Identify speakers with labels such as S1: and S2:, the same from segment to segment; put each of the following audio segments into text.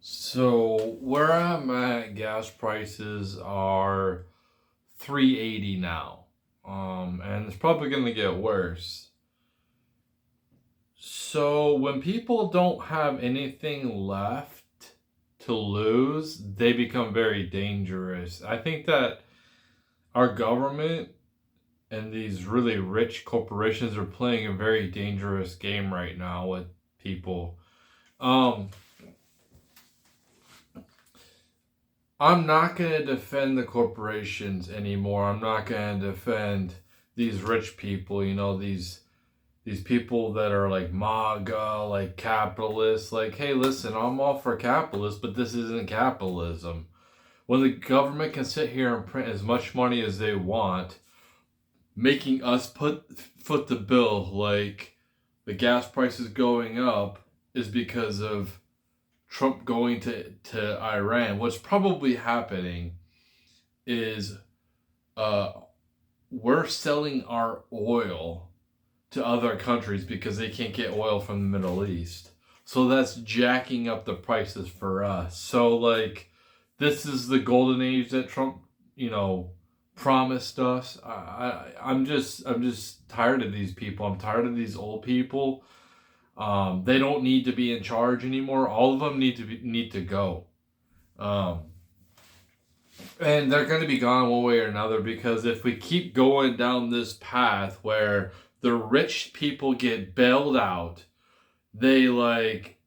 S1: So where I'm at, gas prices are 380 now. And it's probably gonna get worse. So when people don't have anything left to lose, they become very dangerous. I think that our government and these really rich corporations are playing a very dangerous game right now with people. Um, I'm not going to defend the corporations anymore. I'm not going to defend these rich people, these people that are like MAGA, like capitalists. Like, hey, listen, I'm all for capitalists, but this isn't capitalism. When the government can sit here and print as much money as they want, making us foot the bill, like the gas prices going up is because of Trump going to Iran. What's probably happening is uh, we're selling our oil to other countries because they can't get oil from the Middle East. So that's jacking up the prices for us. So like this is the golden age that Trump, promised us. I'm just tired of these people. I'm tired of these old people. They don't need to be in charge anymore. All of them need to go. Um, and they're going to be gone one way or another because if we keep going down this path where the rich people get bailed out, they like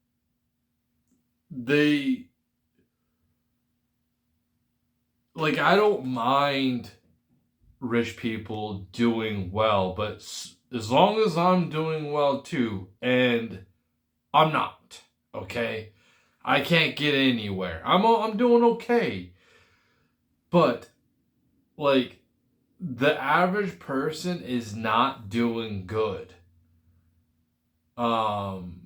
S1: they like I don't mind rich people doing well, but as long as I'm doing well too, and I'm not, okay, I can't get anywhere. I'm doing okay, but like the average person is not doing good. Um,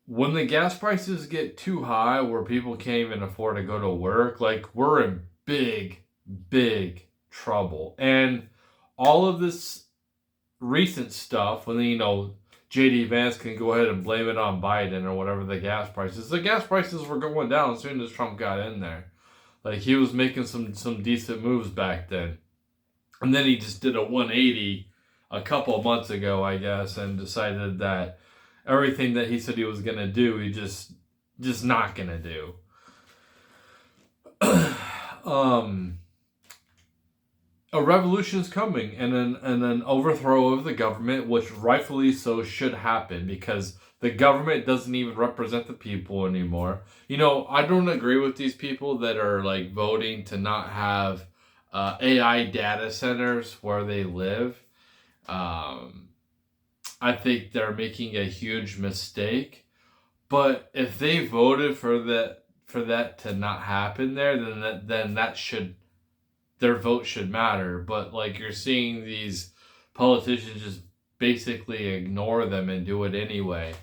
S1: when the gas prices get too high, where people can't even afford to go to work, like we're in big, big trouble, and all of this recent stuff, when JD Vance can go ahead and blame it on Biden or whatever the gas prices. The gas prices were going down as soon as Trump got in there. Like he was making some decent moves back then, and then he just did a 180 a couple of months ago, I guess, and decided that everything that he said he was gonna do, he just not gonna do. um a revolution is coming and an overthrow of the government, which rightfully so should happen because the government doesn't even represent the people anymore. I don't agree with these people that are like voting to not have AI data centers where they live. Um, I think they're making a huge mistake. But if they voted for that to not happen there, then that should their vote should matter. But like you're seeing these politicians just basically ignore them and do it anyway.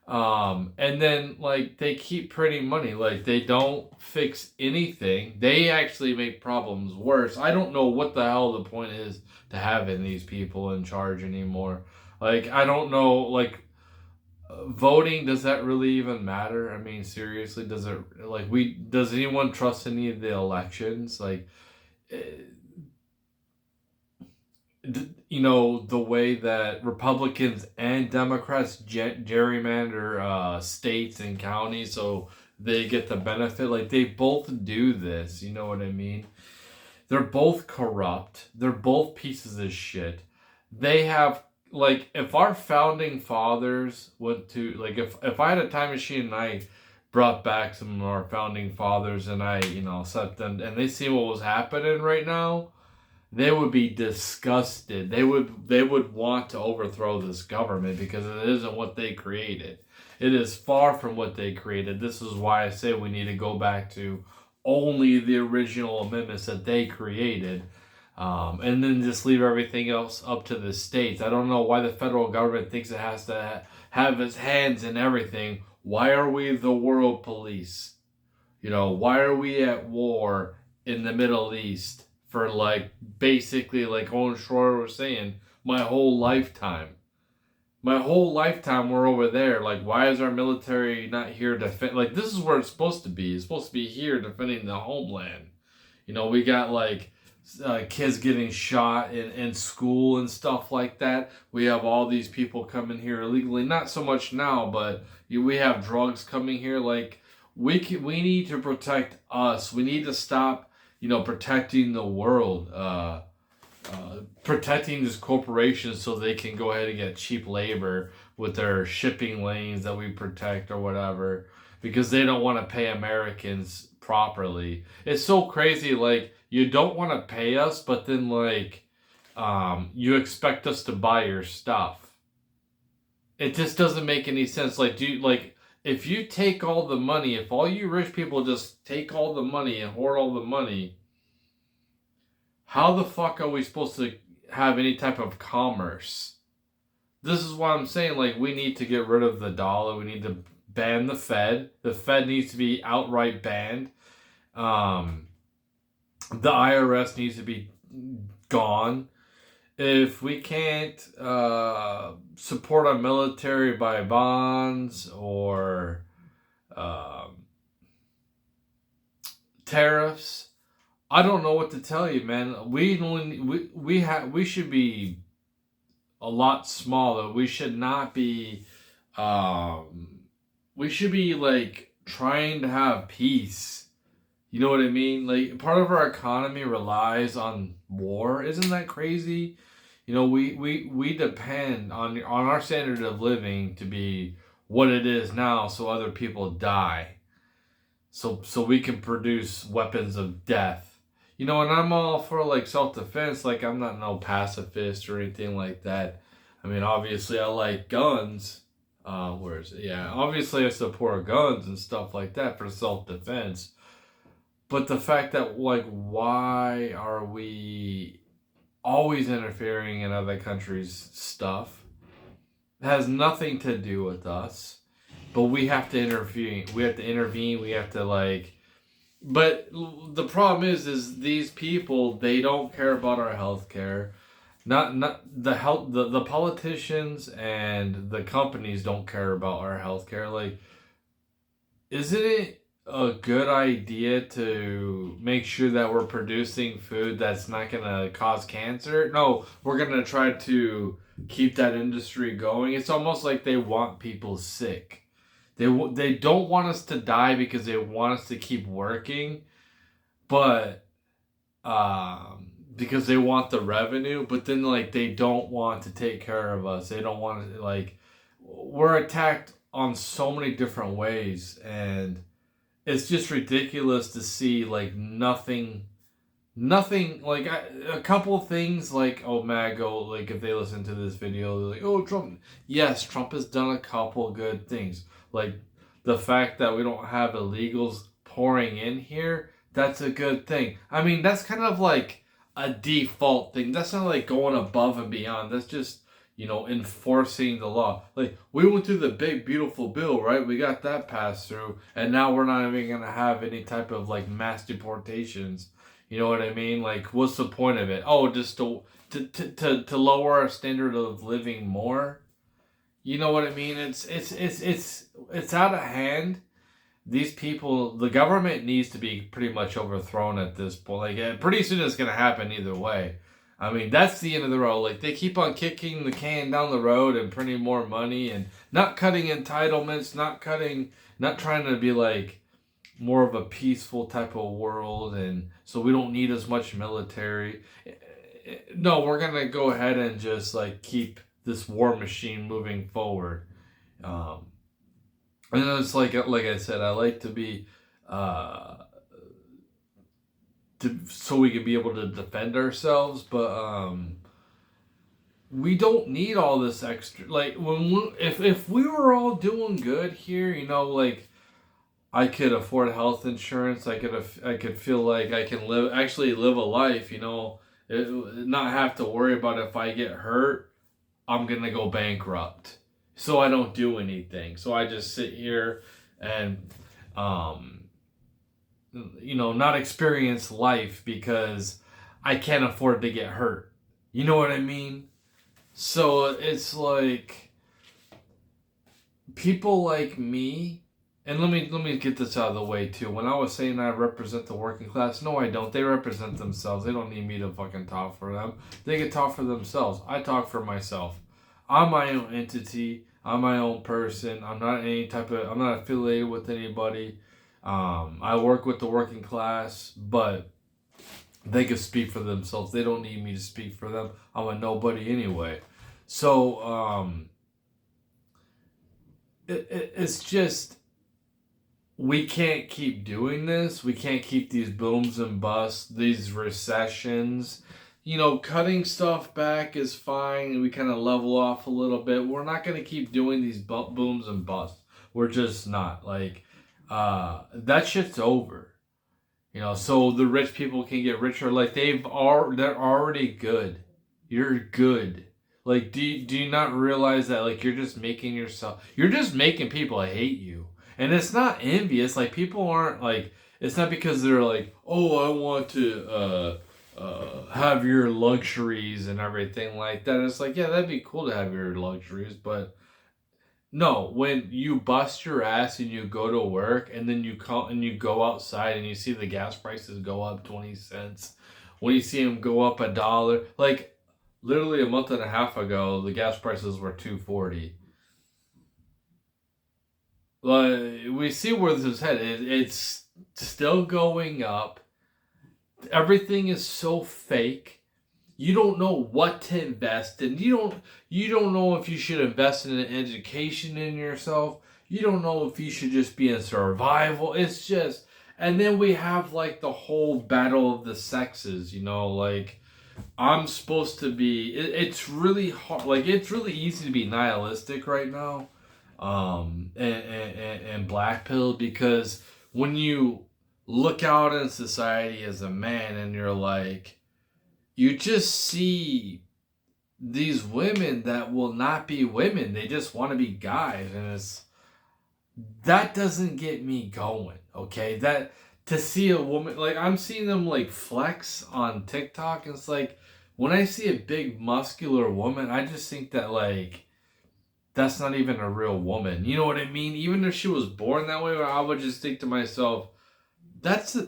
S1: And then like they keep printing money, like they don't fix anything. They actually make problems worse. I don't know what the hell the point is to having these people in charge anymore. Like I don't know, like voting, does that really even matter? I mean, seriously, does anyone trust any of the elections? Like the way that Republicans and Democrats gerrymander states and counties so they get the benefit. Like they both do this. You know what I mean? They're both corrupt. They're both pieces of shit. They have like if our founding fathers went to like if I had a time machine and I brought back some of our founding fathers and I set them and they see what was happening right now, they would be disgusted. They would want to overthrow this government because it isn't what they created. It is far from what they created. This is why I say we need to go back to only the original amendments that they created, and then just leave everything else up to the states. I don't know why the federal government thinks it has to have its hands in everything. Why are we the world police? Why are we at war in the Middle East for like basically like Owen Schroyer was saying, my whole lifetime? My whole lifetime we're over there. Like, why is our military not here to defend? Like, this is where it's supposed to be. It's supposed to be here defending the homeland. You know, we got like kids getting shot in school and stuff like that. We have all these people coming here illegally. Not so much now, but we have drugs coming here. Like, we need to protect us. We need to stop, protecting the world. Protecting these corporations so they can go ahead and get cheap labor with their shipping lanes that we protect or whatever, because they don't want to pay Americans properly. It's so crazy. Like, you don't want to pay us, but then like you expect us to buy your stuff. It just doesn't make any sense. Like, if you take all the money, if all you rich people just take all the money and hoard all the money, how the fuck are we supposed to have any type of commerce? This is why I'm saying, like, we need to get rid of the dollar. We need to ban the Fed. The Fed needs to be outright banned. The IRS needs to be gone. If we can't support our military by bonds or tariffs, I don't know what to tell you, man. We should be a lot smaller. We should not be. We should be like trying to have peace. You know what I mean? Like, part of our economy relies on war. Isn't that crazy? We depend on our standard of living to be what it is now, so other people die. So we can produce weapons of death. And I'm all for like self-defense. Like, I'm not no pacifist or anything like that. I mean, obviously I like guns. Where is it? Yeah, obviously I support guns and stuff like that for self-defense. But the fact that, like, why are we always interfering in other countries' stuff? It has nothing to do with us. But we have to intervene. We have to intervene. We have to, like... But the problem is these people, they don't care about our health care. Not the politicians and the companies don't care about our health care. Like, isn't it a good idea to make sure that we're producing food that's not going to cause cancer? No, we're going to try to keep that industry going. It's almost like they want people sick. They don't want us to die because they want us to keep working, but because they want the revenue. But then, like, they don't want to take care of us. They don't want to, like, we're attacked on so many different ways, and it's just ridiculous to see, like, nothing, like, a couple of things, like, MAGA, like, if they listen to this video, they're like, oh, Trump. Yes, Trump has done a couple good things. Like, the fact that we don't have illegals pouring in here, that's a good thing. I mean, that's kind of like a default thing. That's not like going above and beyond. That's just, enforcing the law. Like, we went through the big, beautiful bill, right? We got that passed through, and now we're not even going to have any type of, like, mass deportations. You know what I mean? Like, what's the point of it? Oh, just to lower our standard of living more? You know what I mean? It's out of hand. These people, the government needs to be pretty much overthrown at this point. Like, pretty soon it's going to happen either way. I mean, that's the end of the road. Like, they keep on kicking the can down the road and printing more money and not cutting entitlements, not trying to be like more of a peaceful type of world, and so we don't need as much military. No, we're going to go ahead and just like keep this war machine moving forward. And it's like I said, I like to be so we can be able to defend ourselves, but we don't need all this extra. Like, if we were all doing good here, like, I could afford health insurance. I could feel like I can actually live a life, not have to worry about if I get hurt, I'm going to go bankrupt. So I don't do anything. So I just sit here and, not experience life because I can't afford to get hurt. You know what I mean? So it's like, people like me, and let me get this out of the way too. When I was saying I represent the working class, no, I don't. They represent themselves. They don't need me to fucking talk for them. They can talk for themselves. I talk for myself. I'm my own entity. I'm my own person. I'm not any type of. I'm not affiliated with anybody. I work with the working class, but they can speak for themselves. They don't need me to speak for them. I'm a nobody anyway. So it's just we can't keep doing this. We can't keep these booms and busts, these recessions. Cutting stuff back is fine. We kind of level off a little bit. We're not going to keep doing these booms and busts. We're just not. Like, that shit's over. So the rich people can get richer. Like, they're already good. You're good. Like, do you not realize that, like, you're just making people hate you? And it's not envious. Like, people aren't, like, it's not because they're like, oh, I want to, have your luxuries and everything like that. It's like, yeah, that'd be cool to have your luxuries, but no, when you bust your ass and you go to work and then you come and you go outside and you see the gas prices go up 20 cents, when you see them go up $1, like literally a month and a half ago, the gas prices were $2.40. Like, we see where this is headed. It's still going up. Everything is so fake. You don't know what to invest in. You don't know if you should invest in an education in yourself. You don't know if you should just be in survival. It's just, and then we have like the whole battle of the sexes, like I'm supposed to be it's really hard, like it's really easy to be nihilistic right now. And black pill, because when you look out in society as a man and you're like, you just see these women that will not be women. They just want to be guys. And that doesn't get me going. Okay. That to see a woman, like I'm seeing them like flex on TikTok. And it's like, when I see a big muscular woman, I just think that like, that's not even a real woman. You know what I mean? Even if she was born that way, I would just think to myself, that's a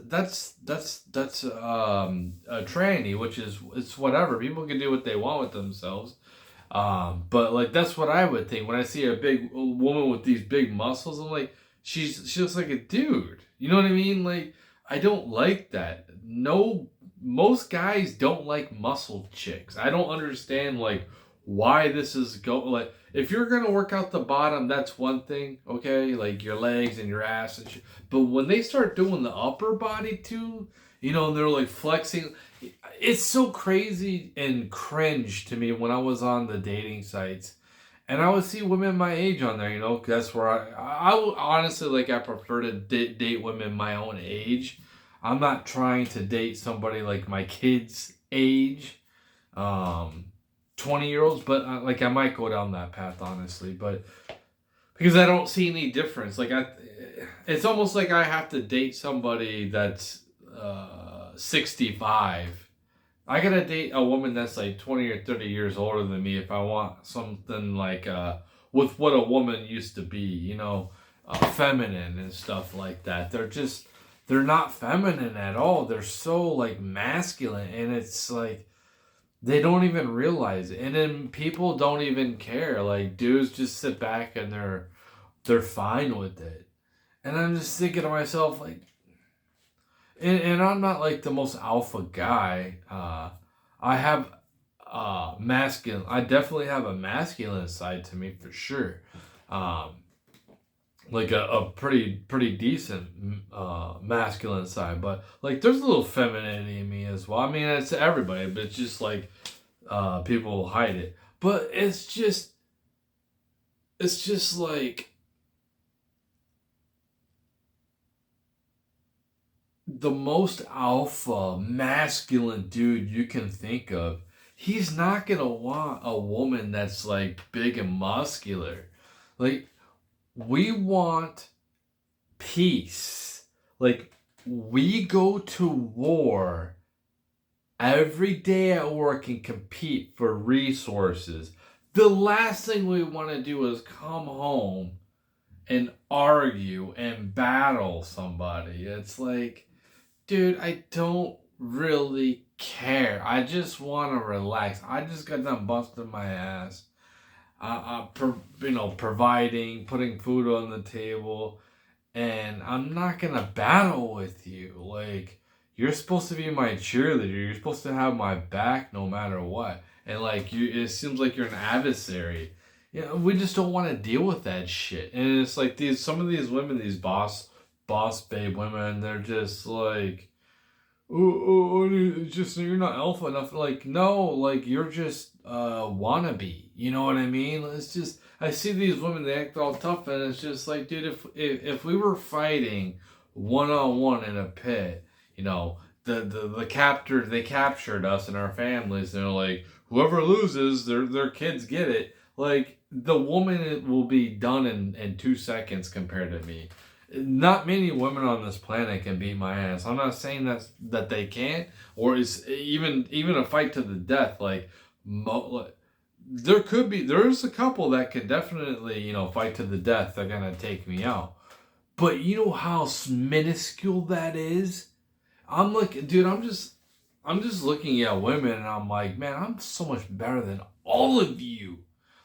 S1: tranny, which is it's whatever. People can do what they want with themselves. But like that's what I would think when I see a big woman with these big muscles. I'm like, she looks like a dude. You know what I mean? Like I don't like that. No, most guys don't like muscle chicks. I don't understand like why this is like if you're gonna work out the bottom, that's one thing, okay, like your legs and your ass and shit. But when they start doing the upper body too, and they're like flexing, it's so crazy and cringe to me when I was on the dating sites, and I would see women my age on there, 'cause that's where I would honestly like I prefer to date women my own age. I'm not trying to date somebody like my kids' age. 20-year-olds, but like I might go down that path honestly, but because I don't see any difference. Like it's almost like I have to date somebody that's 65. I gotta date a woman that's like 20 or 30 years older than me if I want something like with what a woman used to be, feminine and stuff like that. They're not feminine at all. They're so like masculine, and it's like they don't even realize it. And then people don't even care. Like dudes just sit back and they're fine with it. And I'm just thinking to myself, like, and I'm not like the most alpha guy. I have masculine. I definitely have a masculine side to me for sure. Like a pretty decent masculine side, but like there's a little femininity in me as well. I mean, it's everybody, but it's just like people hide it. But it's just like the most alpha masculine dude you can think of. He's not gonna want a woman that's like big and muscular. Like we want peace. Like we go to war every day at work and compete for resources. The last thing we want to do is come home and argue and battle somebody. It's like, dude, I don't really care. I just want to relax. I just got done busting my ass. Providing, putting food on the table, and I'm not gonna battle with you. Like, you're supposed to be my cheerleader. You're supposed to have my back no matter what. And like, it seems like you're an adversary. We just don't want to deal with that shit. And it's like some of these women, these boss babe women, they're just like, oh, it's just you're not alpha enough. Like, no, like you're just wannabe. You know what I mean? It's just I see these women, they act all tough, and it's just like, dude, if we were fighting 1-on-1 in a pit, the captor they captured us and our families, and they're like, whoever loses, their kids get it. Like, the woman will be done in 2 seconds compared to me. Not many women on this planet can beat my ass. I'm not saying that they can't, or is even a fight to the death. Like, there's a couple that could definitely fight to the death. They're gonna take me out, but you know how minuscule that is. I'm like, dude, I'm just looking at women, and I'm like, man, I'm so much better than all of you.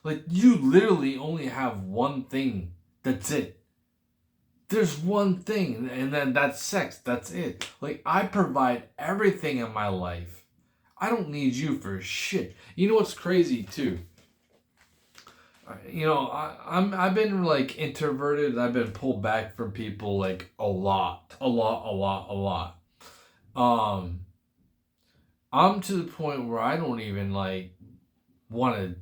S1: Like, you literally only have one thing. That's it. There's one thing, and then that's sex. That's it. Like, I provide everything in my life. I don't need you for shit. You know what's crazy too? I've been like introverted. I've been pulled back from people like a lot. I'm to the point where I don't even like want to.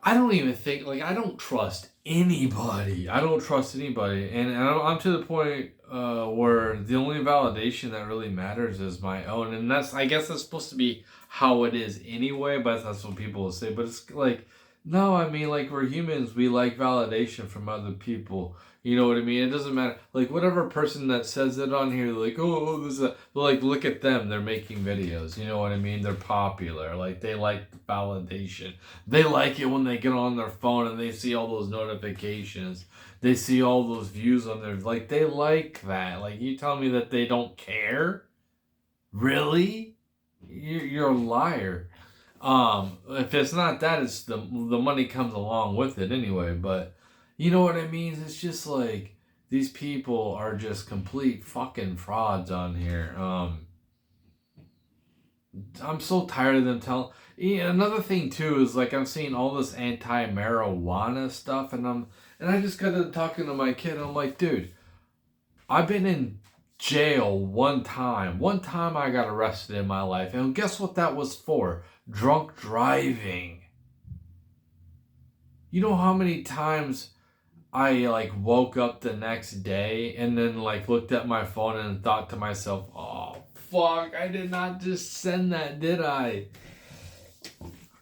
S1: I don't even think, like, I don't trust anybody. And I'm to the point where the only validation that really matters is my own. And I guess that's supposed to be how it is anyway, but that's what people will say. But it's like, no, I mean, like, we're humans. We like validation from other people. You know what I mean? It doesn't matter. Like, whatever person that says it on here, they're like, oh, this is like, look at them. They're making videos. You know what I mean? They're popular. Like, they like validation. They like it when they get on their phone and they see all those notifications. They see all those views on their, like, they like that. Like, you tell me that they don't care? Really? You're a liar. If it's not that, it's the money comes along with it anyway, but you know what I mean? It's just like, these people are just complete fucking frauds on here. I'm so tired of them telling. Another thing too is, like, I'm seeing all this anti-marijuana stuff, and I just got to talking to my kid. I'm like, dude, I've been in jail one time. One time I got arrested in my life, and guess what that was for? Drunk driving. You know how many times I like woke up the next day and then like looked at my phone and thought to myself, oh fuck, I did not just send that, did I?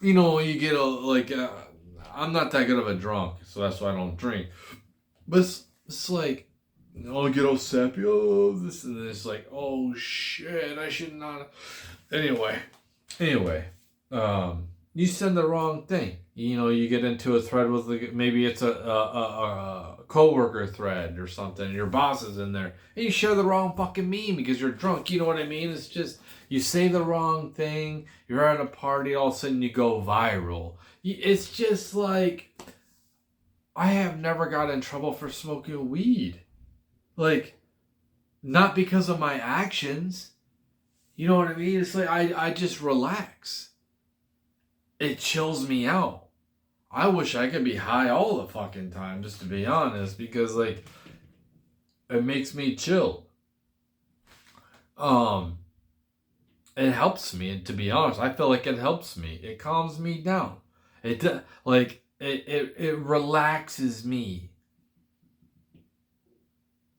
S1: You get I'm not that good of a drunk, so that's why I don't drink. But it's like, I'll get all sappy, oh this and this, like, oh shit, I should not. Anyway, you send the wrong thing. You get into a thread with, maybe it's a coworker thread or something. Your boss is in there, and you share the wrong fucking meme because you're drunk. You know what I mean? It's just, you say the wrong thing. You're at a party, all of a sudden you go viral. It's just like, I have never got in trouble for smoking weed. Like, not because of my actions. You know what I mean? It's like, I just relax. It chills me out. I wish I could be high all the fucking time, just to be honest, because like, it makes me chill. It helps me, to be honest. I feel like it helps me. It calms me down. It relaxes me.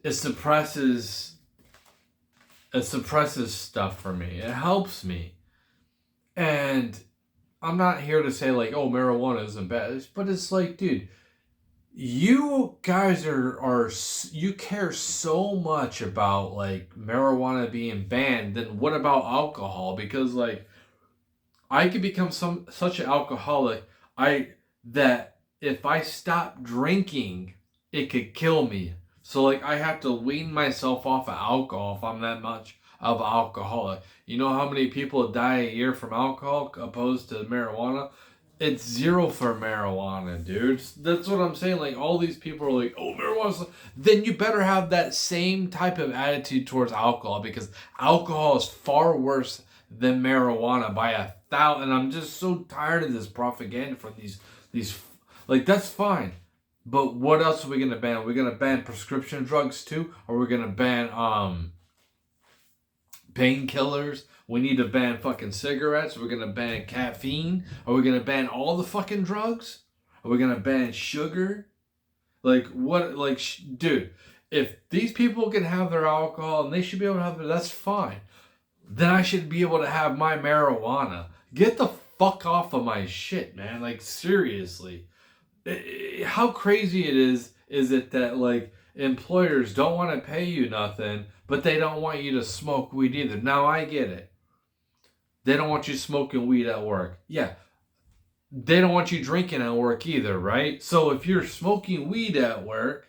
S1: It suppresses stuff for me. It helps me. And I'm not here to say like, oh, marijuana isn't bad, but it's like, dude, you guys you care so much about like marijuana being banned, then what about alcohol? Because like, I could become such an alcoholic that if I stop drinking, it could kill me. So like I have to wean myself off of alcohol if I'm that much of an alcoholic. You know how many people die a year from alcohol opposed to marijuana? It's zero for marijuana, dude. That's what I'm saying. Like all these people are like, oh, marijuana. Then you better have that same type of attitude towards alcohol, because alcohol is far worse than marijuana by 1,000. And I'm just so tired of this propaganda from these. Like that's fine, but what else are we gonna ban? Are we gonna ban prescription drugs too? Or are we gonna ban painkillers? We need to ban fucking cigarettes. We're gonna ban caffeine. Are we gonna ban all the fucking drugs? Are we gonna ban sugar? Like what? Like, dude, if these people can have their alcohol and they should be able to have that's fine. Then I should be able to have my marijuana. Get the fuck off of my shit, man. Like seriously, how crazy it is it that like employers don't want to pay you nothing, but they don't want you to smoke weed either. Now I get it. They don't want you smoking weed at work. Yeah. They don't want you drinking at work either, right? So if you're smoking weed at work,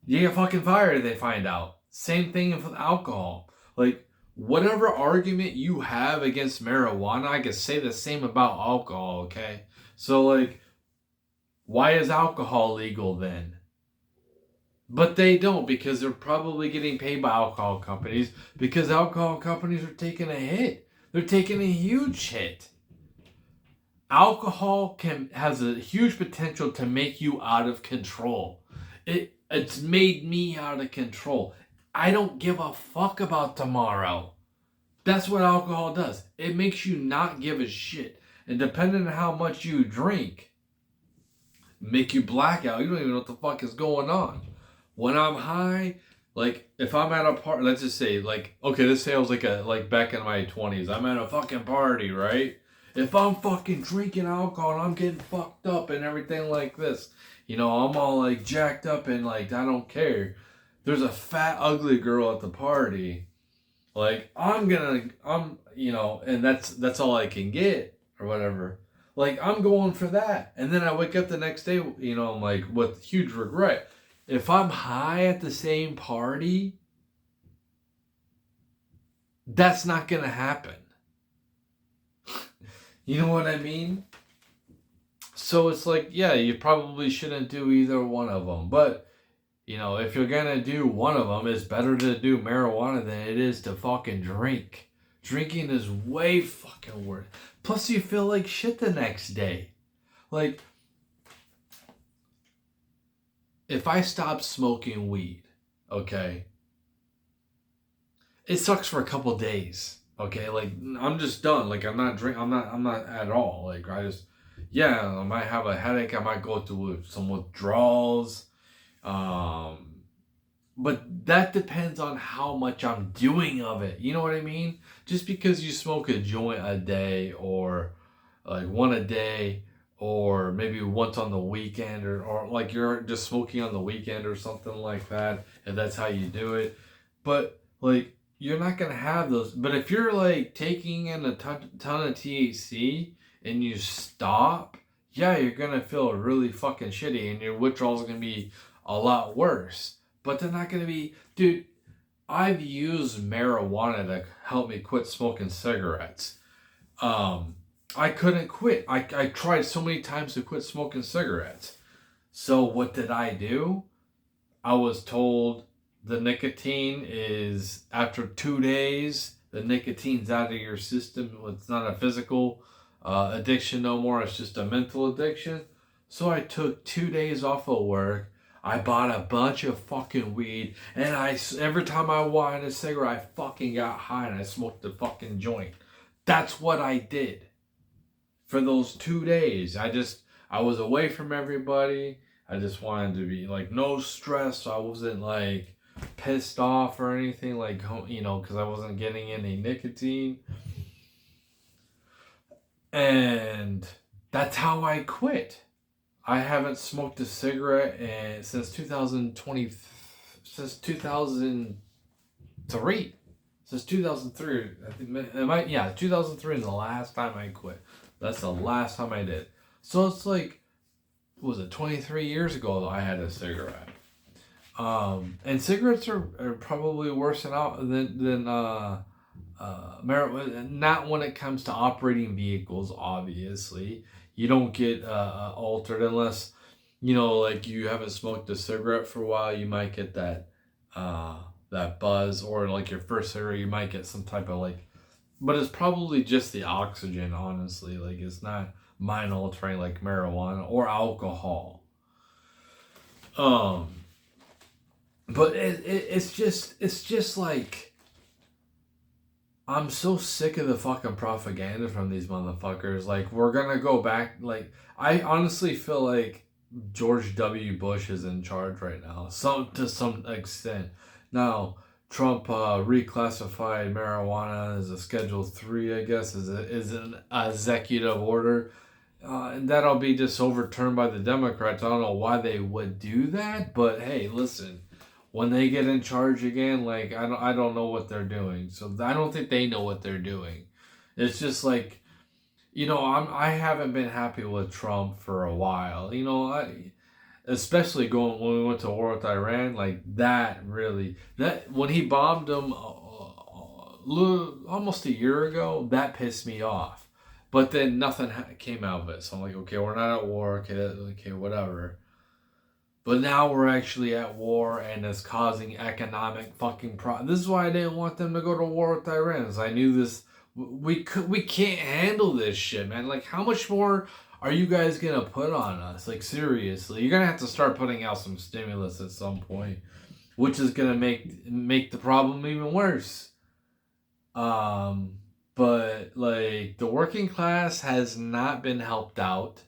S1: you get fucking fired, they find out. Same thing with alcohol. Like, whatever argument you have against marijuana, I could say the same about alcohol, okay? So, like, why is alcohol legal then? But they don't, because they're probably getting paid by alcohol companies, because alcohol companies are taking a hit. They're taking a huge hit. Alcohol has a huge potential to make you out of control. It's made me out of control. I don't give a fuck about tomorrow. That's what alcohol does. It makes you not give a shit. And depending on how much you drink, make you blackout. You don't even know what the fuck is going on. When I'm high, like if I'm at a party, let's just say like, okay, this say I was like back in my 20s. I'm at a fucking party, right? If I'm fucking drinking alcohol and I'm getting fucked up and everything like this, you know, I'm all like jacked up and like I don't care. There's a fat ugly girl at the party. Like I'm you know, and that's all I can get or whatever. Like I'm going for that. And then I wake up the next day, you know, I'm like with huge regret. If I'm high at the same party, that's not going to happen. You know what I mean? So it's like, yeah, you probably shouldn't do either one of them. But, you know, if you're going to do one of them, it's better to do marijuana than it is to fucking drink. Drinking is way fucking worse. Plus, you feel like shit the next day. Like, if I stop smoking weed, okay, it sucks for a couple days. Okay, like I'm just done. Like I'm not at all. Like I might have a headache. I might go through some withdrawals. But that depends on how much I'm doing of it. You know what I mean? Just because you smoke a joint a day or like one a day, or maybe once on the weekend, or like you're just smoking on the weekend or something like that, and that's how you do it. But like you're not gonna have those. But if you're like taking in a ton of THC and you stop, yeah, you're gonna feel really fucking shitty, and your withdrawals are gonna be a lot worse. But they're not gonna be, dude. I've used marijuana to help me quit smoking cigarettes. I couldn't quit. I tried so many times to quit smoking cigarettes. So what did I do? I was told the nicotine is, after 2 days, the nicotine's out of your system. It's not a physical addiction no more. It's just a mental addiction. So I took 2 days off of work. I bought a bunch of fucking weed. And every time I wanted a cigarette, I fucking got high and I smoked the fucking joint. That's what I did. For those 2 days, I was away from everybody. I just wanted to be like no stress. So I wasn't like pissed off or anything, like, you know, because I wasn't getting any nicotine. And that's how I quit. I haven't smoked a cigarette since 2020, since 2003. Since 2003, I think 2003 is the last time I quit. That's the last time I did. So it's like, was it 23 years ago I had a cigarette. And cigarettes are probably worse than marijuana. Not when it comes to operating vehicles. Obviously, you don't get altered unless like you haven't smoked a cigarette for a while. You might get that buzz, or like your first cigarette, you might get some type of like. But it's probably just the oxygen, honestly. Like it's not mind altering like marijuana or alcohol. Um, but it's just like I'm so sick of the fucking propaganda from these motherfuckers. Like we're gonna go back. Like I honestly feel like George W. Bush is in charge right now, to some extent. Now Trump reclassified marijuana as a Schedule 3, I guess, is an executive order. And that'll be just overturned by the Democrats. I don't know why they would do that, but hey, listen, when they get in charge again, like I don't know what they're doing. So I don't think they know what they're doing. It's just like, I haven't been happy with Trump for a while. Especially going when we went to war with Iran, like that when he bombed them almost a year ago, that pissed me off. But then nothing came out of it, so I'm like, okay, we're not at war, okay, whatever. But now we're actually at war, and it's causing economic fucking problems. This is why I didn't want them to go to war with Iran. Is I knew this. We can't handle this shit, man. Like, how much more are you guys gonna put on us? Like, seriously, you're gonna have to start putting out some stimulus at some point, which is gonna make the problem even worse. But like the working class has not been helped out.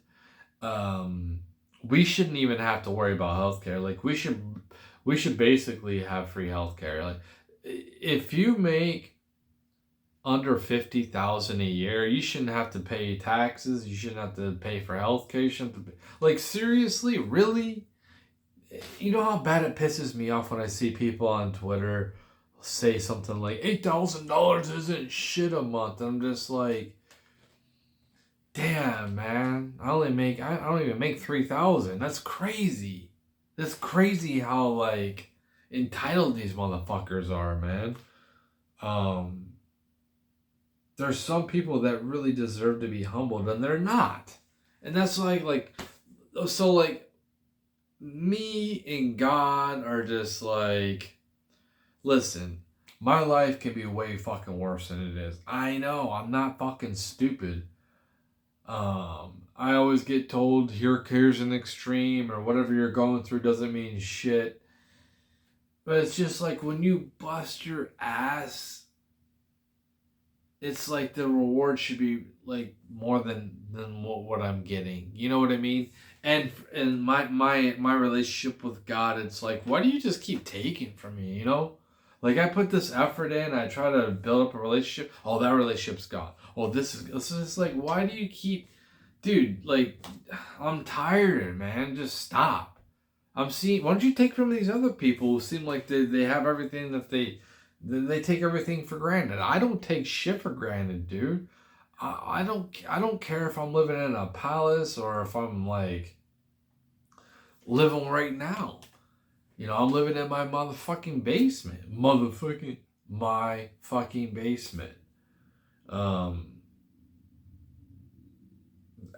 S1: We shouldn't even have to worry about healthcare. Like we should basically have free healthcare. Like if you make under 50,000 a year, you shouldn't have to pay taxes. You shouldn't have to pay for healthcare. You shouldn't have to pay. Like seriously, really? You know how bad it pisses me off when I see people on Twitter say something like $8,000 isn't shit a month. I'm just like, damn, man. I don't even make 3,000. That's crazy. That's crazy how like entitled these motherfuckers are, man. There's some people that really deserve to be humbled, and they're not. And that's like so like me and God are just like, listen, my life can be way fucking worse than it is. I know, I'm not fucking stupid. I always get told here's an extreme, or whatever you're going through doesn't mean shit. But it's just like when you bust your ass, it's like the reward should be like more than what I'm getting. You know what I mean? And my relationship with God, it's like, why do you just keep taking from me? Like I put this effort in, I try to build up a relationship. Oh, that relationship's gone. Oh, this is like, why do you keep, dude? Like, I'm tired, man. Just stop. Why don't you take from these other people who seem like they have everything that they take everything for granted. I don't take shit for granted, dude. I don't care if I'm living in a palace or if I'm like living right now. I'm living in my motherfucking basement. My fucking basement. And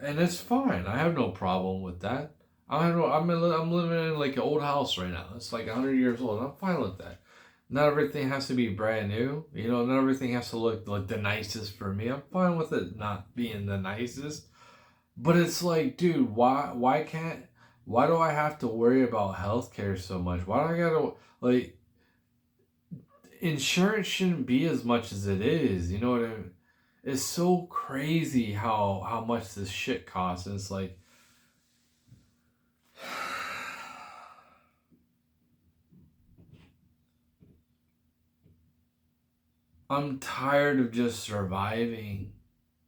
S1: it's fine. I have no problem with that. I'm living in like an old house right now. It's like 100 years old. I'm fine with that. Not everything has to be brand new. Not everything has to look like the nicest for me. I'm fine with it not being the nicest. But it's like, dude, why do I have to worry about healthcare so much? Why do I gotta, like, insurance shouldn't be as much as it is. You know what I mean? It's so crazy how much this shit costs. And it's like, I'm tired of just surviving.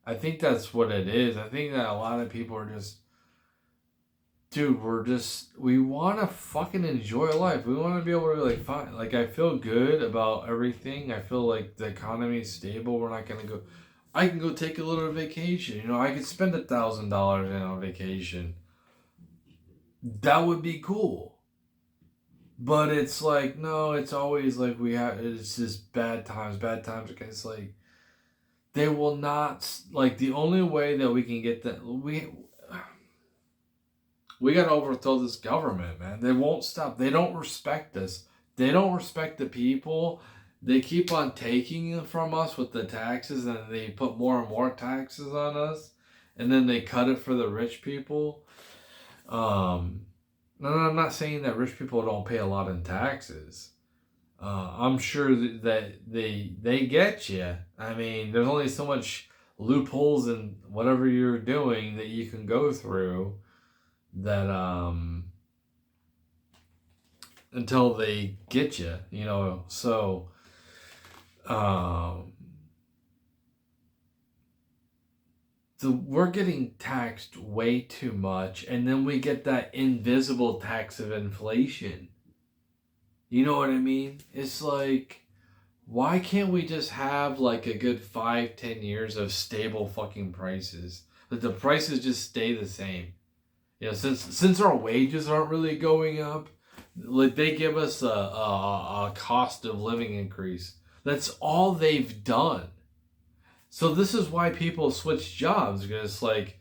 S1: I think that's what it is. I think that a lot of people are just, dude, we want to fucking enjoy life. We want to be able to like find, like, I feel good about everything. I feel like the economy is stable. We're not going to go, I can go take a little vacation. I could spend $1,000 on vacation. that would be cool. But it's like, no, it's always like it's just bad times, bad times. It's like, they will not, like, the only way that we can get that, we got to overthrow this government, man. They won't stop. They don't respect us. They don't respect the people. They keep on taking it from us with the taxes, and they put more and more taxes on us, and then they cut it for the rich people. No, I'm not saying that rich people don't pay a lot in taxes. I'm sure that they get you. I mean, there's only so much loopholes in whatever you're doing that you can go through, that until they get you, you know. So we're getting taxed way too much, and then we get that invisible tax of inflation. You know what I mean? It's like, why can't we just have like a good 5-10 years of stable fucking prices? That the prices just stay the same. You know, since our wages aren't really going up, like, they give us a cost of living increase. That's all they've done. So this is why people switch jobs, because it's like,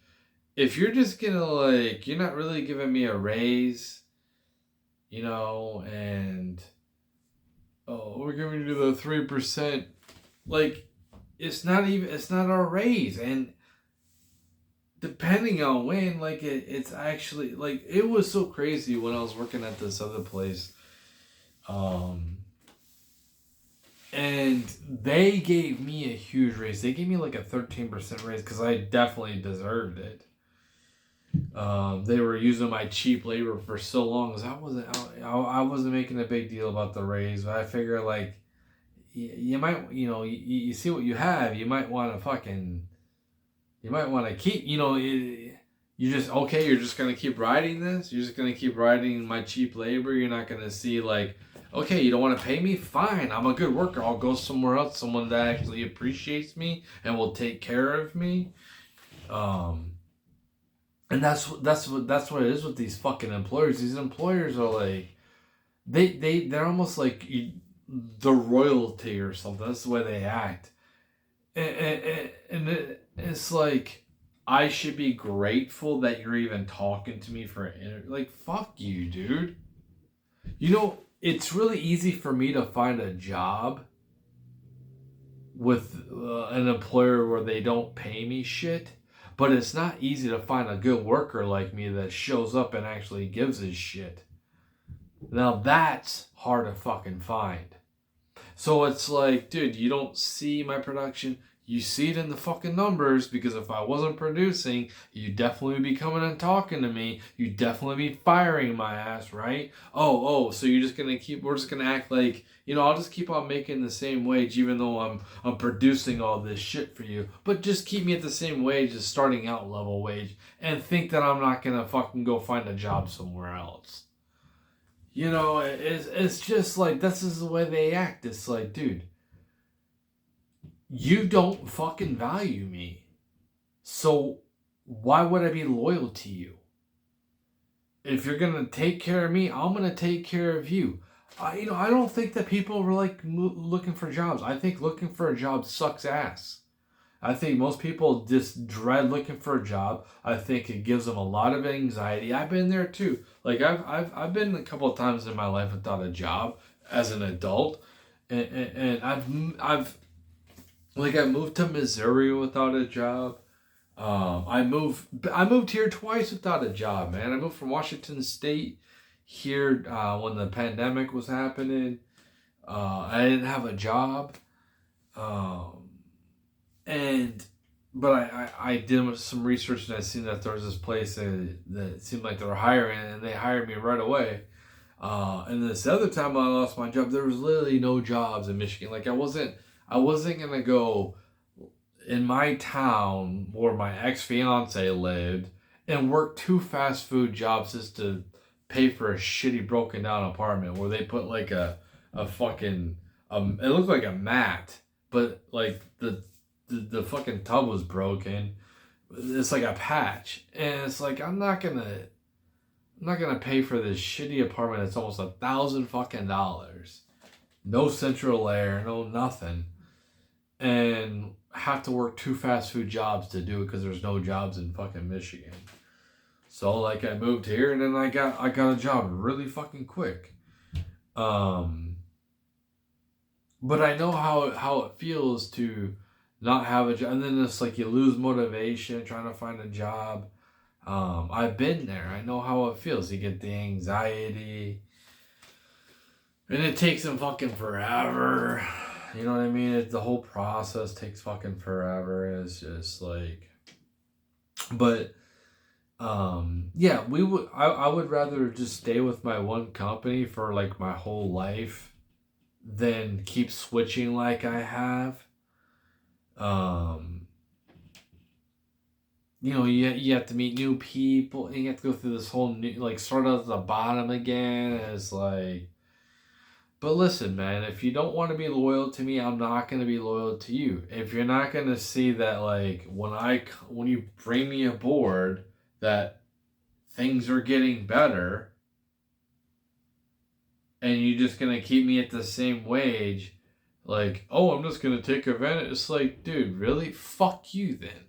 S1: if you're just gonna, like, you're not really giving me a raise, you know, and we're giving you the 3%, like, it's not a raise. And depending on when, like, it's actually, like, it was so crazy when I was working at this other place, and they gave me a huge raise. They gave me like a 13% raise, because I definitely deserved it. They were using my cheap labor for so long, because I wasn't making a big deal about the raise. But I figure, like, you might, you know, you see what you have, you might want to keep, you know, you just, okay, you're just going to keep riding this. You're just going to keep riding my cheap labor. You're not going to see, like, okay, you don't want to pay me? Fine, I'm a good worker. I'll go somewhere else, someone that actually appreciates me and will take care of me. And that's what it is with these fucking employers. These employers are like, they're almost like the royalty or something. That's the way they act. And it's like, I should be grateful that you're even talking to me for like, fuck you, dude. You know, it's really easy for me to find a job with an employer where they don't pay me shit, but it's not easy to find a good worker like me that shows up and actually gives his shit. Now that's hard to fucking find. So it's like, dude, you don't see my production. You see it in the fucking numbers, because if I wasn't producing, you'd definitely be coming and talking to me. You'd definitely be firing my ass, right? Oh, so we're just gonna act like, you know, I'll just keep on making the same wage even though I'm producing all this shit for you. But just keep me at the same wage as starting out level wage, and think that I'm not gonna fucking go find a job somewhere else. You know, it's just like, this is the way they act. It's like, dude, you don't fucking value me. So why would I be loyal to you? If you're going to take care of me, I'm going to take care of you. I don't think that people are like looking for jobs. I think looking for a job sucks ass. I think most people just dread looking for a job. I think it gives them a lot of anxiety. I've been there too. Like, I've been a couple of times in my life without a job as an adult, and I've like, I moved to Missouri without a job. I moved here twice without a job, man. I moved from Washington State here when the pandemic was happening. I didn't have a job, but I did some research, and I seen that there was this place that seemed like they were hiring, and they hired me right away. And this other time I lost my job, there was literally no jobs in Michigan. Like, I wasn't gonna go in my town where my ex-fiance lived and work 2 fast food jobs just to pay for a shitty broken down apartment where they put like a fucking it looked like a mat, but like the fucking tub was broken. It's like a patch, and it's like, I'm not gonna I'm not gonna pay for this shitty apartment that's almost $1,000 fucking dollars. No central air, no nothing. And have to work 2 fast food jobs to do it because there's no jobs in fucking Michigan. So like I moved here and then I got a job really fucking quick. But I know how it feels to not have a job, and then it's like you lose motivation trying to find a job. I've been there. I know how it feels. You get the anxiety, and it takes them fucking forever. You know what I mean? The whole process takes fucking forever. It's just like, but yeah, I would rather just stay with my one company for like my whole life than keep switching like I have. You know, you have to meet new people and you have to go through this whole new, like, start out at the bottom again. And it's like, but listen, man, if you don't want to be loyal to me, I'm not going to be loyal to you. If you're not going to see that, like, when you bring me aboard, that things are getting better, and you're just going to keep me at the same wage, like, oh, I'm just going to take advantage. It's like, dude, really? Fuck you then.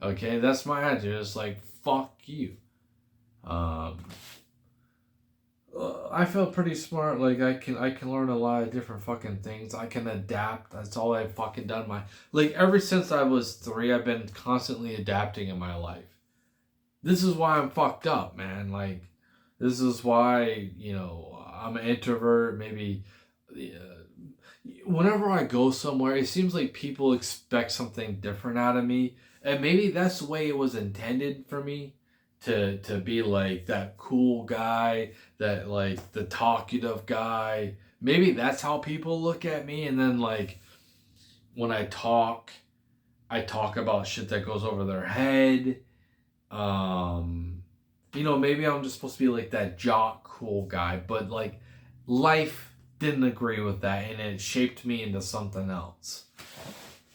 S1: Okay, that's my attitude. It's like, fuck you. I feel pretty smart. Like I can learn a lot of different fucking things. I can adapt. That's all I've fucking done. Like ever since I was 3, I've been constantly adapting in my life. This is why I'm fucked up, man. Like this is why, you know, I'm an introvert. Maybe whenever I go somewhere, it seems like people expect something different out of me, and maybe that's the way it was intended for me. To be like that cool guy, that like the talkative guy. Maybe that's how people look at me, and then like when I talk about shit that goes over their head. You know, maybe I'm just supposed to be like that jock cool guy, but like life didn't agree with that, and it shaped me into something else.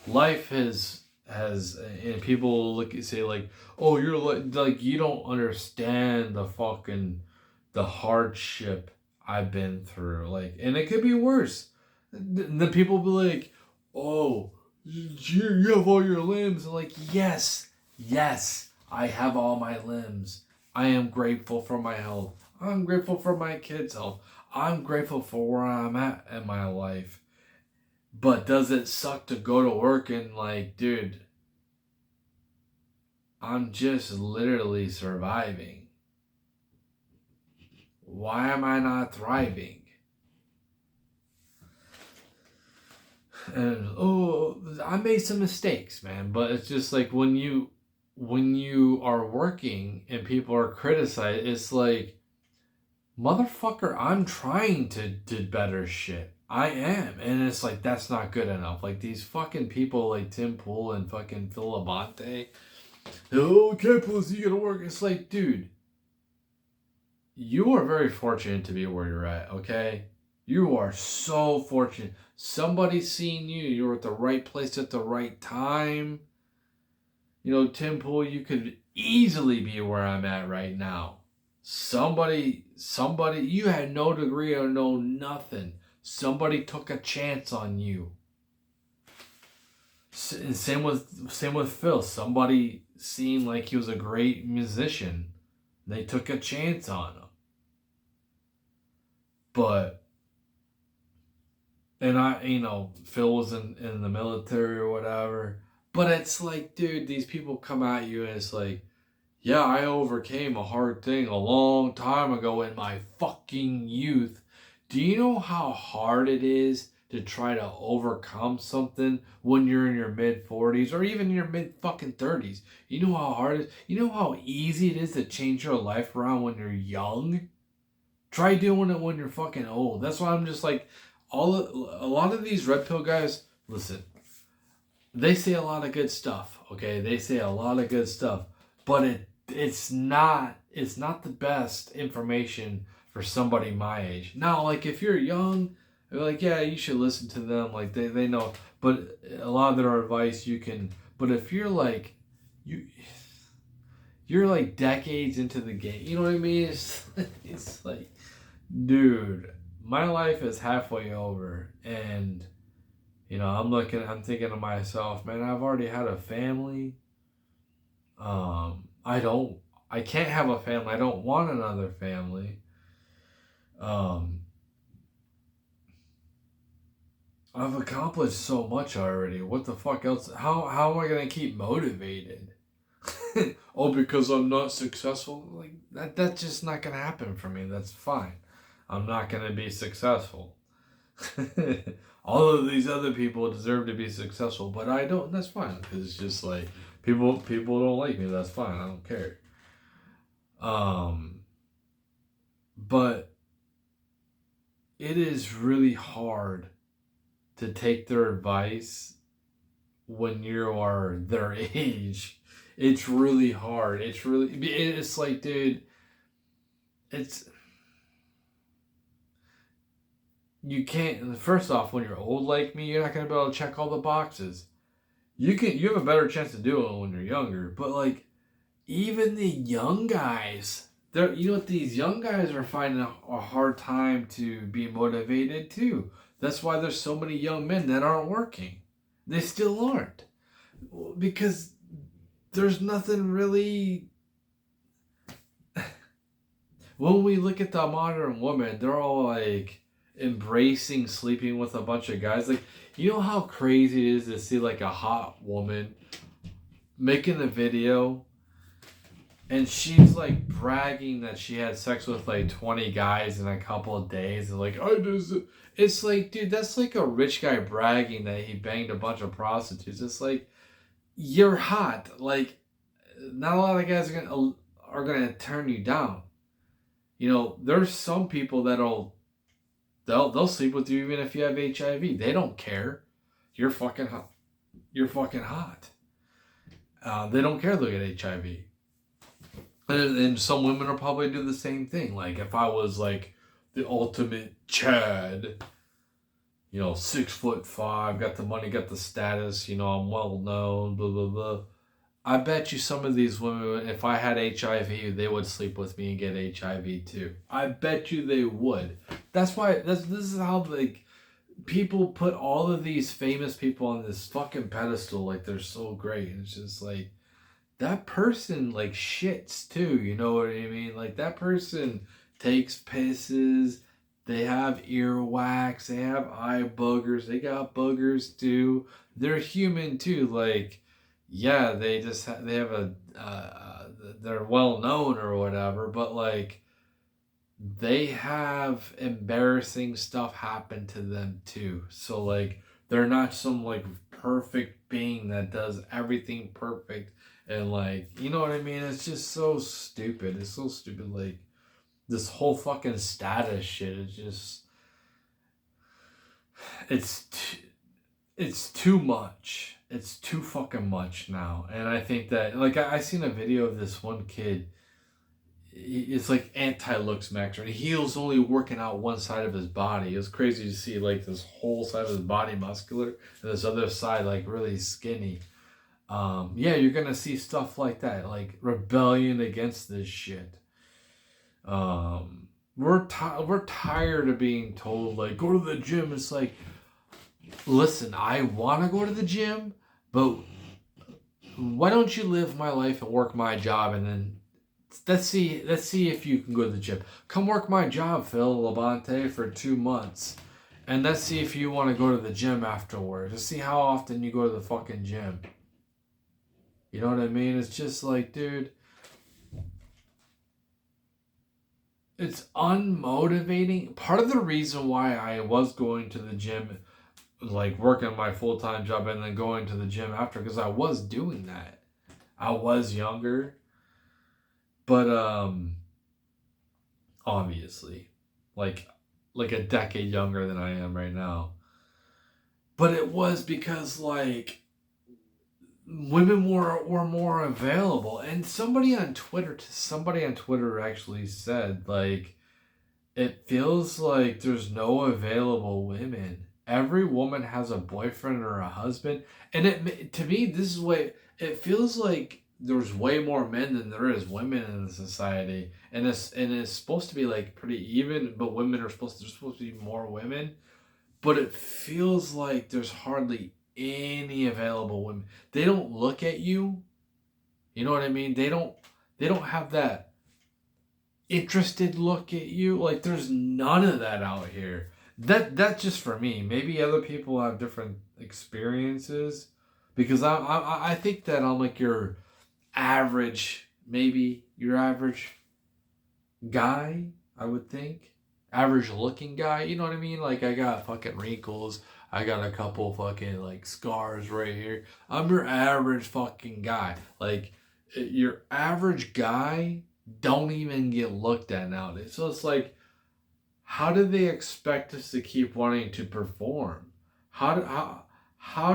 S1: Life has and people look and say like, oh, you're like you don't understand the hardship I've been through, like, and it could be worse. The people be like, oh, you have all your limbs, and like, yes, I have all my limbs. I am grateful for my health. I'm grateful for my kids' health. I'm grateful for where I'm at in my life. But does it suck to go to work and like, dude, I'm just literally surviving. Why am I not thriving? And I made some mistakes, man, but it's just like when you are working and people are criticized, it's like, motherfucker, I'm trying to do better shit. I am. And it's like, that's not good enough. Like, these fucking people like Tim Pool and fucking Phil Labonte. Oh, okay, pussy, you gotta work. It's like, dude, you are very fortunate to be where you're at, okay? You are so fortunate. Somebody's seen you. You're at the right place at the right time. You know, Tim Pool, you could easily be where I'm at right now. Somebody, you had no degree or no nothing. Somebody took a chance on you. And same with Phil. Somebody seemed like he was a great musician. They took a chance on him. But, and Phil was in the military or whatever. But it's like, dude, these people come at you and it's like, yeah, I overcame a hard thing a long time ago in my fucking youth. Do you know how hard it is to try to overcome something when you're in your mid 40s or even your mid fucking 30s? You know how hard it is? You know how easy it is to change your life around when you're young? Try doing it when you're fucking old. That's why I'm just like, a lot of these red pill guys, listen, they say a lot of good stuff, okay? They say a lot of good stuff, but it's not the best information for somebody my age. Now, like if you're young, like yeah, you should listen to them. Like they know, but a lot of their advice you can. But if you're like you you're like decades into the game. You know what I mean? It's like, dude, my life is halfway over, and I'm thinking to myself, man, I've already had a family. I can't have a family. I don't want another family. Um, I've accomplished so much already. What the fuck else? How am I gonna keep motivated? Oh, because I'm not successful? Like that's just not gonna happen for me. That's fine. I'm not gonna be successful. All of these other people deserve to be successful, but I don't. That's fine, because it's just like people don't like me. That's fine. I don't care. But it is really hard to take their advice when you are their age. It's really hard. It's like, dude, you can't, first off, when you're old like me, you're not going to be able to check all the boxes. You have a better chance of doing it when you're younger, but like, even the young guys, these young guys are finding a hard time to be motivated too. That's why there's so many young men that aren't working. They still aren't, because there's nothing really. When we look at the modern woman, they're all like embracing sleeping with a bunch of guys. Like, you know how crazy it is to see like a hot woman making a video and she's like bragging that she had sex with like 20 guys in a couple of days, and like, it's like, dude, that's like a rich guy bragging that he banged a bunch of prostitutes. It's like, you're hot. Like, not a lot of guys are gonna turn you down. There's some people they'll sleep with you even if you have HIV. They don't care. You're fucking hot. You're fucking hot. They don't care they get HIV. And some women will probably do the same thing. Like, if I was like the ultimate Chad, 6'5", got the money, got the status, I'm well known, blah blah blah. I bet you some of these women, if I had HIV, they would sleep with me and get HIV too. I bet you they would. That's why this is how like people put all of these famous people on this fucking pedestal, like they're so great. And it's just like, that person like shits too, you know what I mean? Like, that person takes pisses, they have earwax, they have eye boogers, they got boogers too. They're human too. Like, yeah, they have they're well known or whatever, but like, they have embarrassing stuff happen to them too. So like, they're not some like perfect being that does everything perfect. And like, you know what I mean? It's just so stupid. It's so stupid. Like, this whole fucking status shit is just, it's too much. It's too fucking much now. And I think that, like, I seen a video of this one kid. It's like anti-looks max, right? He was only working out one side of his body. It was crazy to see like this whole side of his body muscular and this other side like really skinny. Yeah, you're gonna see stuff like that, like rebellion against this shit. We're tired of being told like, go to the gym. It's like, listen, I want to go to the gym, but why don't you live my life and work my job, and then let's see if you can go to the gym. Come work my job, Phil Labonte, for 2 months, and let's see if you want to go to the gym afterwards. Let's see how often you go to the fucking gym. You know what I mean? It's just like, dude, it's unmotivating. Part of the reason why I was going to the gym, like working my full-time job and then going to the gym after, because I was doing that. I was younger, but obviously, like a decade younger than I am right now. But it was because like, women were more available. And somebody on Twitter actually said, like, it feels like there's no available women. Every woman has a boyfriend or a husband. And to me, this is what it feels like. there's way more men than there is women in the society, and it's supposed to be like pretty even, but women are there's supposed to be more women, but it feels like there's hardly any available women. They don't look at you. You know what I mean? They don't have that interested look at you. Like there's none of that out here. That's just for me. Maybe other people have different experiences, because I think that I'm like your average, maybe your average guy, I would think. Average looking guy, you know what I mean? Like I got fucking wrinkles. I got a couple fucking like scars right here. I'm your average fucking guy. Like your average guy don't even get looked at nowadays. So it's like, how do they expect us to keep wanting to perform? How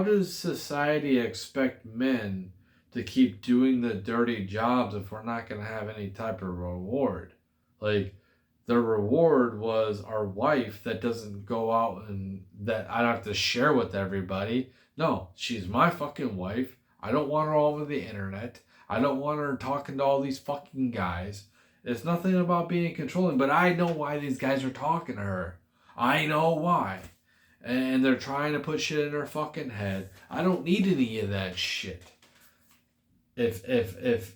S1: does society expect men to keep doing the dirty jobs if we're not going to have any type of reward? Like, the reward was our wife that doesn't go out and that I don't have to share with everybody. No, she's my fucking wife. I don't want her all over the internet. I don't want her talking to all these fucking guys. It's nothing about being controlling, but I know why these guys are talking to her. I know why. And they're trying to put shit in her fucking head. I don't need any of that shit. If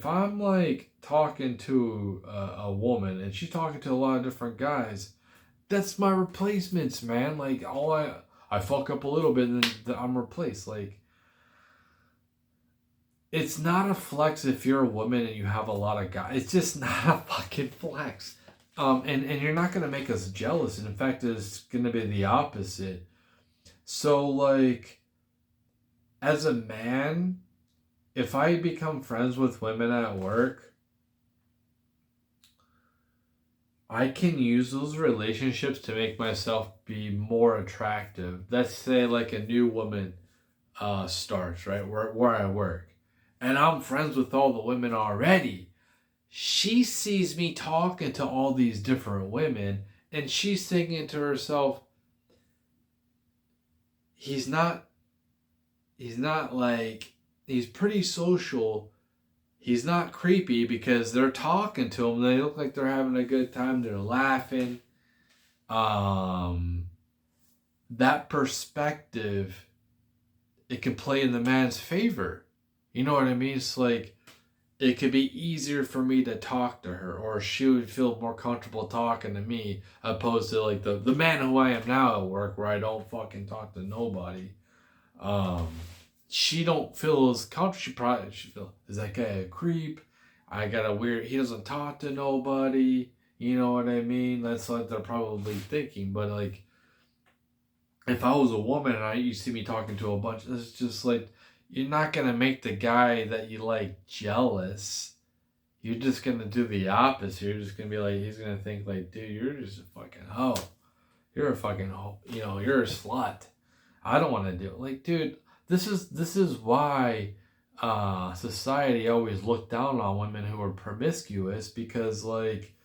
S1: I'm like talking to a woman and she's talking to a lot of different guys, that's my replacements, man. Like I fuck up a little bit and then I'm replaced. Like, it's not a flex if you're a woman and you have a lot of guys. It's just not a fucking flex. And you're not gonna make us jealous. And in fact, it's gonna be the opposite. So like, as a man, if I become friends with women at work, I can use those relationships to make myself be more attractive. Let's say like a new woman starts, right, where I work. And I'm friends with all the women already. She sees me talking to all these different women, and she's thinking to herself, he's not like, he's pretty social. He's not creepy, because they're talking to him. They look like they're having a good time. They're laughing. That perspective, it can play in the man's favor. You know what I mean? It's like, it could be easier for me to talk to her, or she would feel more comfortable talking to me, opposed to like the man who I am now at work, where I don't fucking talk to nobody. She don't feel as comfortable. She feel, is that guy a creep? I got a weird. He doesn't talk to nobody. You know what I mean? That's what they're probably thinking. But like, if I was a woman and you see me talking to a bunch, it's just like, you're not gonna make the guy that you like jealous. You're just gonna do the opposite. You're just gonna be like, he's gonna think like, dude, you're just a fucking hoe. You're a fucking hoe. You know, you're a slut. I don't want to do it. Like, dude, this is why society always looked down on women who are promiscuous, because like,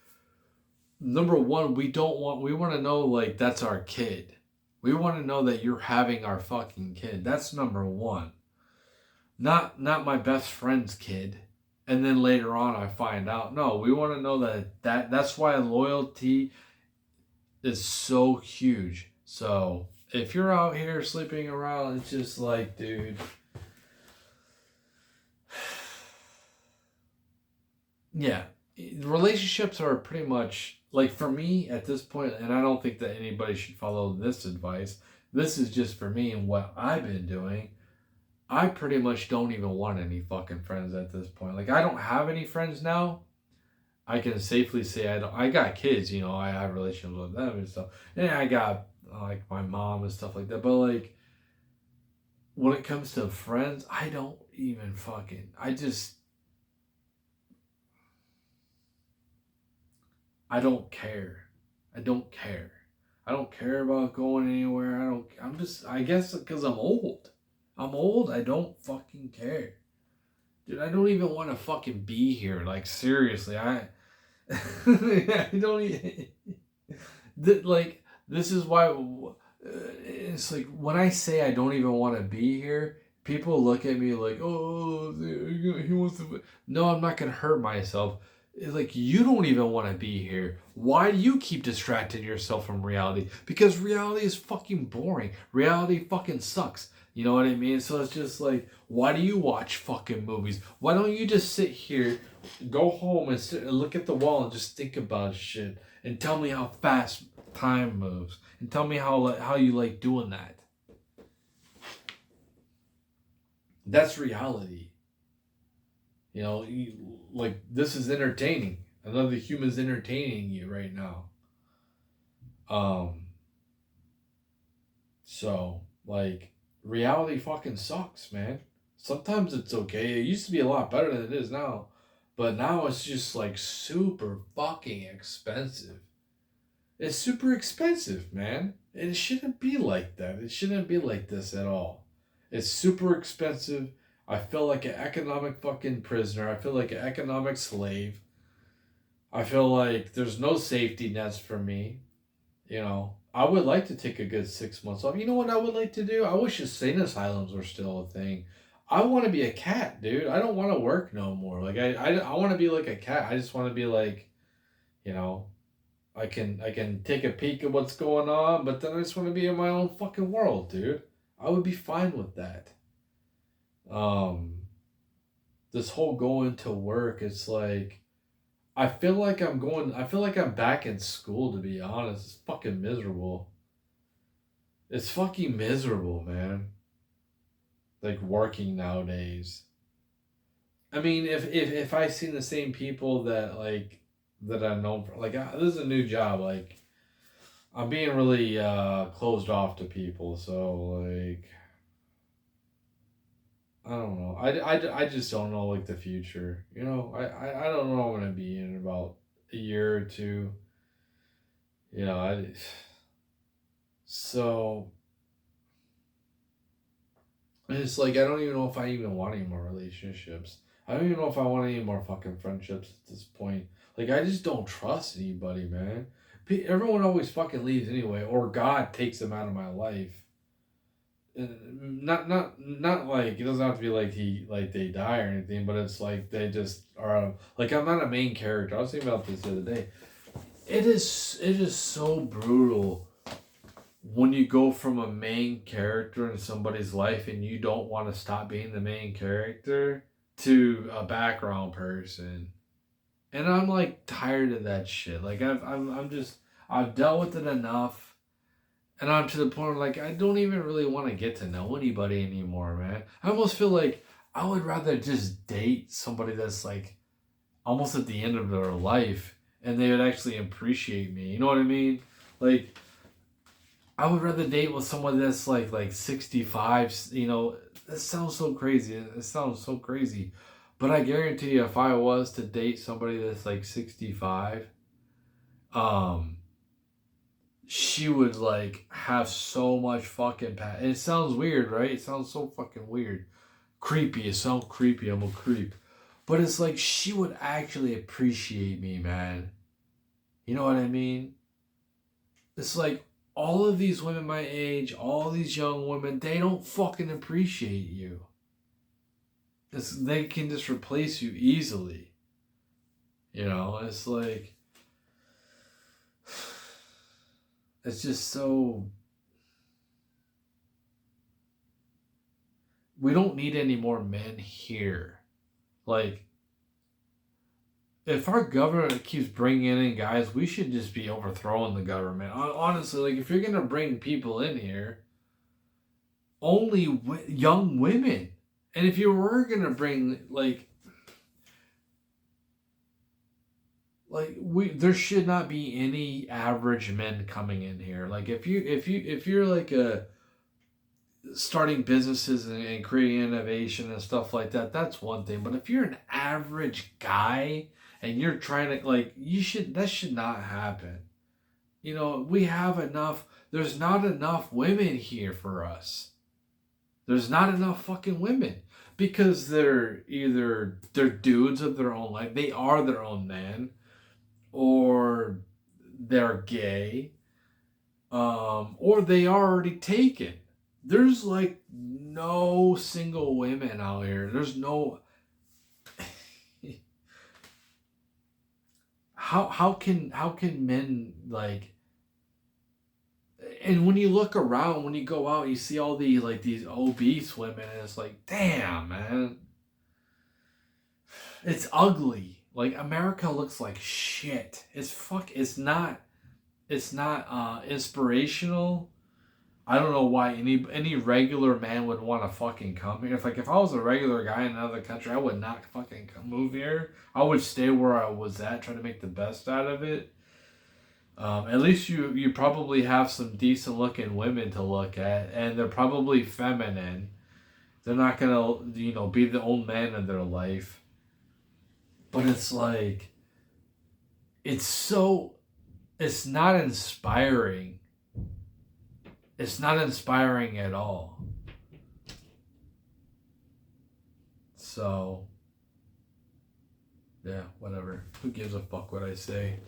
S1: number one, we want to know like that's our kid. We want to know that you're having our fucking kid. That's number one. Not my best friend's kid. And then later on I find out. No, we want to know that's why loyalty is so huge. So if you're out here sleeping around, it's just like, dude, yeah, relationships are pretty much like, for me at this point, and I don't think that anybody should follow this advice. This is just for me and what I've been doing. I pretty much don't even want any fucking friends at this point. Like, I don't have any friends now. I can safely say I don't. I got kids, you know, I have relationships with them and stuff. And I got like my mom and stuff like that. But like, when it comes to friends, I don't even fucking. I don't care. I don't care. I don't care about going anywhere. I guess because I'm old. I'm old. I don't fucking care. Dude, I don't even want to fucking be here. Like, seriously, I don't even. Like, this is why. It's like, when I say I don't even want to be here, people look at me like, oh, he wants to. No, I'm not gonna hurt myself. It's like, you don't even want to be here. Why do you keep distracting yourself from reality? Because reality is fucking boring. Reality fucking sucks. You know what I mean? So it's just like, why do you watch fucking movies? Why don't you just sit here, go home and sit and look at the wall and just think about shit and tell me how fast time moves and tell me how you like doing that. That's reality. You know, like, this is entertaining. Another human's entertaining you right now. So, like, reality fucking sucks, man. Sometimes it's okay. It used to be a lot better than it is now. But now it's just like super fucking expensive. It's super expensive, man. It shouldn't be like that. It shouldn't be like this at all. It's super expensive. I feel like an economic fucking prisoner. I feel like an economic slave. I feel like there's no safety nets for me. You know, I would like to take a good 6 months off. You know what I would like to do? I wish insane asylums were still a thing. I want to be a cat, dude. I don't want to work no more. Like, I want to be like a cat. I just want to be like, you know, I can take a peek at what's going on, but then I just want to be in my own fucking world, dude. I would be fine with that. Um, this whole going to work, it's like, I feel like I'm back in school, to be honest. It's fucking miserable. It's fucking miserable, man. Like, working nowadays. I mean, if I seen the same people that I've known for, like, this is a new job, like, I'm being really closed off to people, so, like, I don't know. I just don't know, like, the future. You know, I don't know what I'm going to be in about a year or two. You know, so, it's like, I don't even know if I even want any more relationships. I don't even know if I want any more fucking friendships at this point. Like, I just don't trust anybody, man. Everyone always fucking leaves anyway, or God takes them out of my life. Not like, it doesn't have to be like they die or anything, but it's like they just are, like, I'm not a main character. I was thinking about this the other day. It is so brutal when you go from a main character in somebody's life and you don't want to stop being the main character to a background person. And I'm like tired of that shit. Like, I've dealt with it enough. And I'm to the point where, like, I don't even really want to get to know anybody anymore, man. I almost feel like I would rather just date somebody that's, like, almost at the end of their life and they would actually appreciate me. You know what I mean? Like, I would rather date with someone that's like 65. You know, that sounds so crazy. It sounds so crazy. But I guarantee you, if I was to date somebody that's like 65, um, she would, like, have so much fucking and it sounds weird, right? It sounds so fucking weird. Creepy. It sounds creepy. I'm a creep. But it's like, she would actually appreciate me, man. You know what I mean? It's like, all of these women my age, all these young women, they don't fucking appreciate you. They can just replace you easily. You know, it's like, it's just so, we don't need any more men here. Like, if our government keeps bringing in guys, we should just be overthrowing the government. Honestly, like, if you're gonna bring people in here, only young women. And if you were gonna bring, like, there should not be any average men coming in here. Like, if you're like a starting businesses and creating innovation and stuff like that, that's one thing. But if you're an average guy and you're trying to, like, that should not happen. You know, we have enough. There's not enough women here for us. There's not enough fucking women because they're dudes of their own life. They are their own man, or they're gay, or they are already taken. there's like no single women out here. There's no. How can men like, and when you look around, when you go out, you see all the like these obese women, and it's like, damn, man, it's ugly. Like America looks like shit. It's not inspirational. I don't know why any regular man would want to fucking come here. If I was a regular guy in another country, I would not fucking move here. I would stay where I was at, try to make the best out of it. At least you probably have some decent looking women to look at, and they're probably feminine. They're not gonna be the old man in their life. But it's like, it's not inspiring. It's not inspiring at all. So, yeah, whatever. Who gives a fuck what I say?